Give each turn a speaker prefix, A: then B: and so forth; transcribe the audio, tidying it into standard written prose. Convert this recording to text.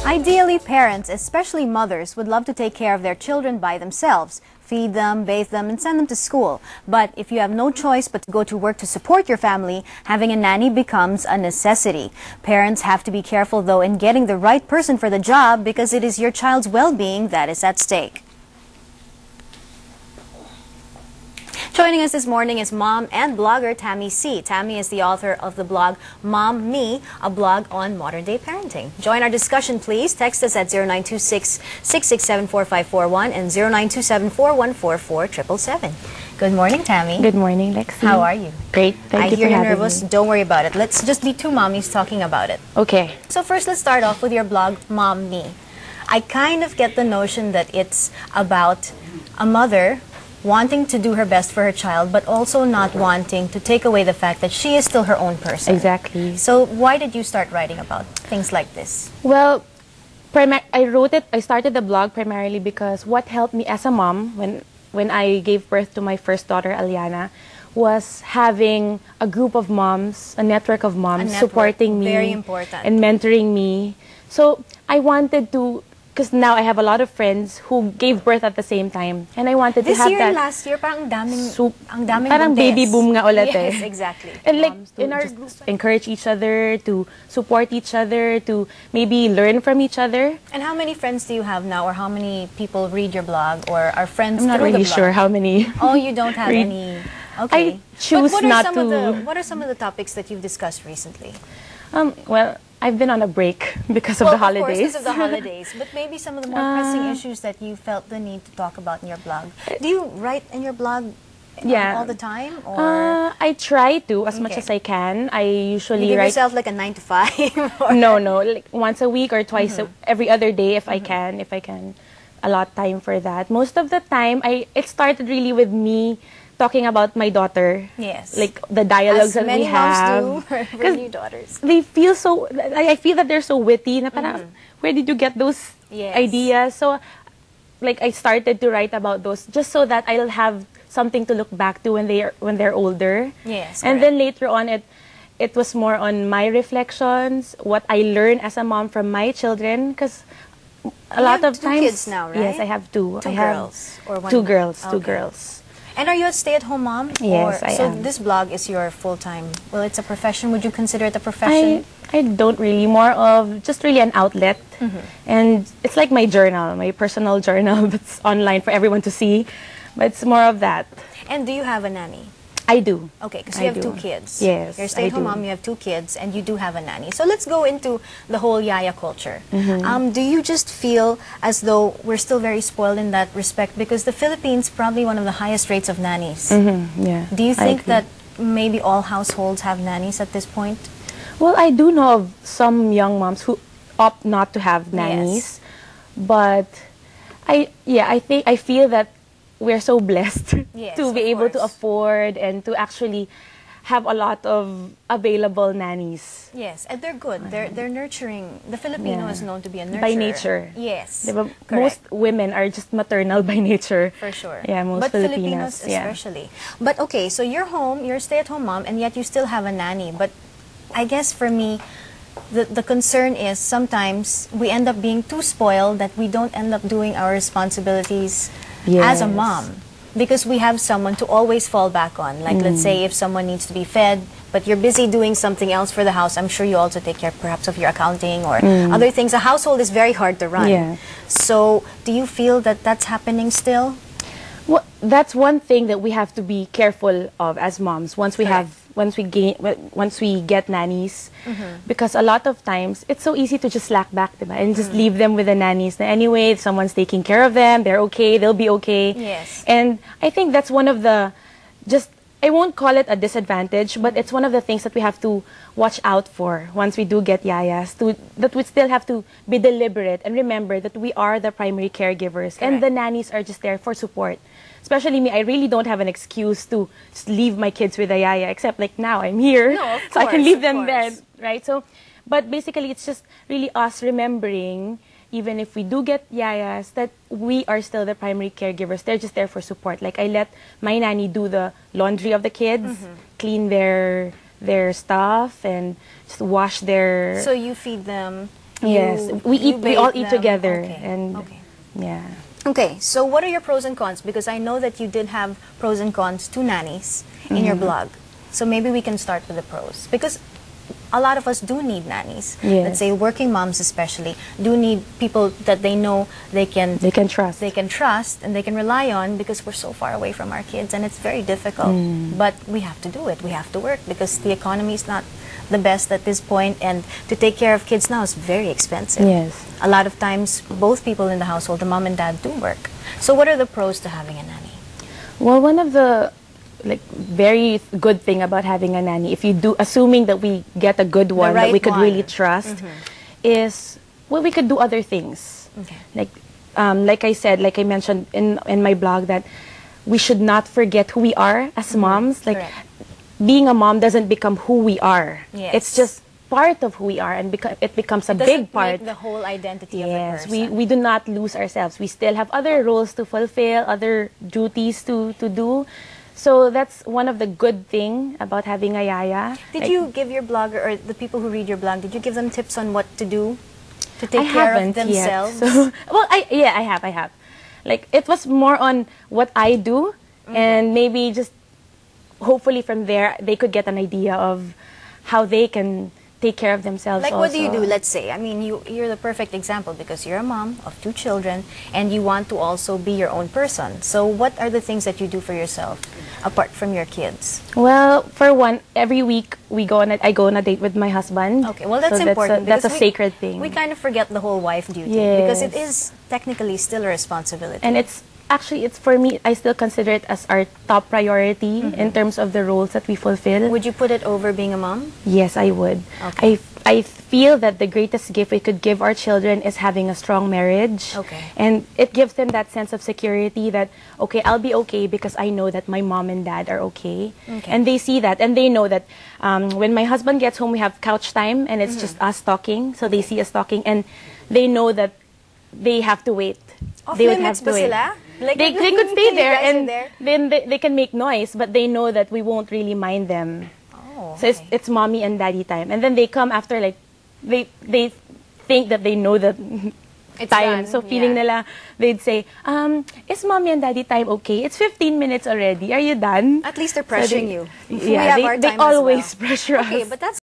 A: Ideally, parents, especially mothers, would love to take care of their children by themselves. Feed them, bathe them, and send them to school. But if you have no choice but to go to work to support your family, having a nanny becomes a necessity. Parents have to be careful, though, in getting the right person for the job because it is your child's well-being that is at stake. Joining us this morning is mom and blogger Thammie C. Thammie is the author of the blog Mom Me, a blog on modern-day parenting. Join our discussion, please. Text us at 0926-667-4541 and 0927-414-4777. Good morning, Thammie.
B: Good morning, Lexi.
A: How are you?
B: Great. Thank you for having me.
A: I hear you're nervous. Don't worry about it. Let's just be two mommies talking about it.
B: Okay.
A: So first, let's start off with your blog, Mom Me. I kind of get the notion that it's about a mother wanting to do her best for her child, but also not wanting to take away the fact that she is still her own person.
B: Exactly.
A: So why did you start writing about things like this?
B: Well, I started the blog primarily because what helped me as a mom when I gave birth to my first daughter, Aliana, was having a group of moms, a network of moms supporting me.
A: Very important.
B: And mentoring me. So I wanted to, because now I have a lot of friends who gave birth at the same time, and I wanted to have that.
A: This year and last year, parang ang daming
B: parang
A: buntes.
B: baby boom nga ulit eh.
A: Yes, exactly.
B: And like in our group, encourage each other, to support each other, to maybe learn from each other.
A: And how many friends do you have now, or how many people read your blog, or are friends
B: I'm not
A: through
B: really
A: the blog?
B: sure how many.
A: Oh, you don't have any. Okay.
B: I choose not to.
A: What are some of the topics that you've discussed recently?
B: Well, I've been on a break because of the holidays.
A: Of course, because of the holidays. But maybe some of the more pressing issues that you felt the need to talk about in your blog. Do you write in your blog all the time? Or?
B: I try to as much as I can. I usually
A: you give
B: write
A: yourself like a 9 to 5? Or?
B: No, like once a week or twice, every other day if I can. Allot time for that. Most of the time, it started really with me talking about my daughter.
A: Yes.
B: Like the dialogues that we have.
A: As many moms do for new daughters.
B: They feel so, I feel that they're so witty. Na parang, where did you get those ideas? So, like I started to write about those just so that I'll have something to look back to when they're older.
A: Yes.
B: And then later on, it was more on my reflections, what I learned as a mom from my children, because a lot of times.
A: You have 2 kids now, right?
B: Yes, I have 2.
A: Two girls or one?
B: 2 girls.
A: Okay.
B: 2 girls.
A: And are you a stay-at-home mom?
B: Yes, I am.
A: So this blog is your full-time, well, it's a profession. Would you consider it a profession?
B: I don't really, more of just really an outlet. And it's like my journal, my personal journal that's online for everyone to see. But it's more of that.
A: And do you have a nanny?
B: I do.
A: Okay, because you have 2 kids.
B: Yes,
A: you're a stay-at-home mom, you have 2 kids, and you do have a nanny. So let's go into the whole yaya culture. Do you just feel as though we're still very spoiled in that respect? Because the Philippines probably one of the highest rates of nannies.
B: Yeah.
A: Do you think that maybe all households have nannies at this point?
B: Well, I do know of some young moms who opt not to have nannies. But I feel that we're so blessed to be able to afford and to actually have a lot of available nannies.
A: Yes, and they're good. They're nurturing. The Filipino is known to be a nurturer.
B: By nature.
A: Yes.
B: Most women are just maternal by nature.
A: For sure.
B: Yeah, most
A: Filipinos especially. But okay, so you're home, you're a stay-at-home mom, and yet you still have a nanny. But I guess for me, the concern is sometimes we end up being too spoiled that we don't end up doing our responsibilities as a mom, because we have someone to always fall back on. Like let's say if someone needs to be fed, but you're busy doing something else for the house, I'm sure you also take care perhaps of your accounting or other things. A household is very hard to run.
B: Yeah.
A: So do you feel that that's happening still?
B: Well, that's one thing that we have to be careful of as moms once we get nannies, because a lot of times it's so easy to just slack back, diba? And just leave them with the nannies. Anyway, if someone's taking care of them, they're okay, they'll be okay.
A: Yes.
B: And I think that's one of the, I won't call it a disadvantage, but it's one of the things that we have to watch out for once we do get yayas, that we still have to be deliberate and remember that we are the primary caregivers. And the nannies are just there for support. Especially me, I really don't have an excuse to just leave my kids with a yaya, except like now I'm here, so I can leave them there, right? So, but basically it's just really us remembering, even if we do get yayas, that we are still the primary caregivers. They're just there for support. Like I let my nanny do the laundry of the kids, clean their stuff, and just wash their...
A: So you feed them
B: Yes, we all eat
A: them.
B: together,
A: Okay.
B: and
A: Okay.
B: yeah.
A: Okay, so what are your pros and cons? Because I know that you did have pros and cons to nannies in your blog. So maybe we can start with the pros. Because a lot of us do need nannies.
B: Yes.
A: Let's say working moms especially do need people that they know they can
B: trust.
A: they can trust and they can rely on, because we're so far away from our kids and it's very difficult. But we have to do it. We have to work because the economy is not the best at this point, and to take care of kids now is very expensive.
B: Yes.
A: A lot of times both people in the household, the mom and dad, do work. So what are the pros to having a nanny?
B: Well, one of the very good thing about having a nanny, if you do, assuming that we get a good one that
A: right
B: we could
A: one.
B: really trust, is, well, we could do other things.
A: Okay.
B: Like I said, like I mentioned in my blog, that we should not forget who we are as moms. Like,
A: Correct.
B: being a mom doesn't become who we are.
A: Yes.
B: It's just part of who we are, and it becomes a
A: Doesn't
B: big part.
A: make the whole identity of the
B: Yes,
A: person.
B: we do not lose ourselves. We still have other roles to fulfill, other duties to do. So that's one of the good thing about having a yaya.
A: Did
B: Like,
A: you give your blogger, or the people who read your blog, did you give them tips on what to do to take
B: I
A: care of
B: haven't
A: themselves?
B: Yet, so, well, I have. Like, it was more on what I do, and maybe just hopefully from there they could get an idea of how they can take care of themselves.
A: Like,
B: also.
A: what do you do? Let's say, I mean, you're the perfect example because you're a mom of 2 children and you want to also be your own person. So what are the things that you do for yourself apart from your kids?
B: Well, for one, every week I go on a date with my husband.
A: Okay, well, that's
B: So
A: important.
B: That's a
A: because
B: sacred thing.
A: We kind of forget the whole wife duty because it is technically still a responsibility.
B: And it's for me, I still consider it as our top priority in terms of the roles that we fulfill.
A: Would you put it over being a mom?
B: Yes, I would.
A: Okay.
B: I feel that the greatest gift we could give our children is having a strong marriage.
A: Okay.
B: And it gives them that sense of security that, okay, I'll be okay because I know that my mom and dad are okay.
A: Okay.
B: And they see that, and they know that when my husband gets home, we have couch time, and it's just us talking. So they see us talking, and they know that they have to wait. They would have to wait.
A: Like,
B: They could stay there,
A: you guys are
B: and
A: there?
B: then they can make noise, but they know that we won't really mind them.
A: Oh,
B: So it's mommy and daddy time, and then they come after, like, they think that they know the
A: It's
B: time.
A: done,
B: So feeling
A: yeah.
B: nila, they'd say, is mommy and daddy time okay? It's 15 minutes already. Are you done?
A: At least they're
B: So
A: pressuring you.
B: Yeah,
A: We have our
B: they
A: time as
B: always
A: well.
B: pressure
A: Okay,
B: us.
A: but that's